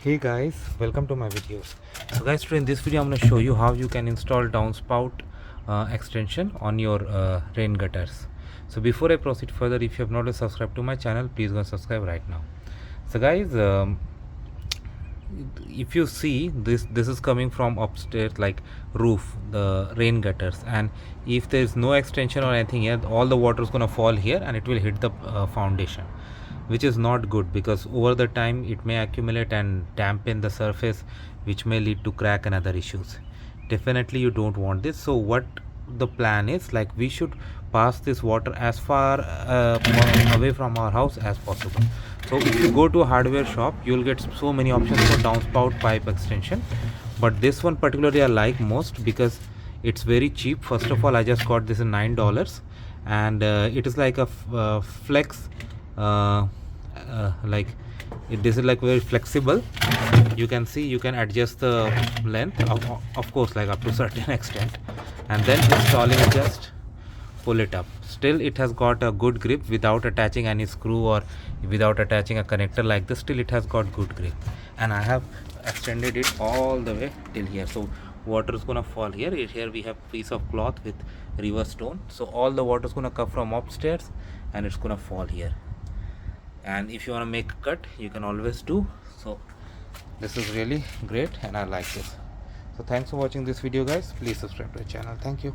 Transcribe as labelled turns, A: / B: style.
A: Hey guys, welcome to my videos. So guys, today in this video I'm going to show you how you can install downspout extension on your rain gutters. So before I proceed further, if you have not subscribed to my channel, please go and subscribe right now. So guys, if you see this is coming from upstairs, like roof, the rain gutters, and if there is no extension or anything here, all the water is going to fall here and it will hit the foundation, which is not good because over the time it may accumulate and dampen the surface, which may lead to crack and other issues. Definitely you don't want this. So what the plan is, like, we should pass this water as far away from our house as possible. So if you go to a hardware shop, you'll get so many options for downspout pipe extension, but this one particularly I like most because it's very cheap. First of all, I just got this in $9, and it is like a flex, like this is like very flexible. You can see you can adjust the length of course, like up to certain extent, and then installing, just pull it up. Still it has got a good grip without attaching any screw or without attaching a connector like this. Still it has got good grip, and I have extended it all the way till here. So water is gonna fall here. Here we have piece of cloth with reverse tone, so all the water is gonna come from upstairs and it's gonna fall here. And if you want to make a cut, you can always do. So this is really great and I like this. So thanks for watching this video guys. Please subscribe to the channel. Thank you.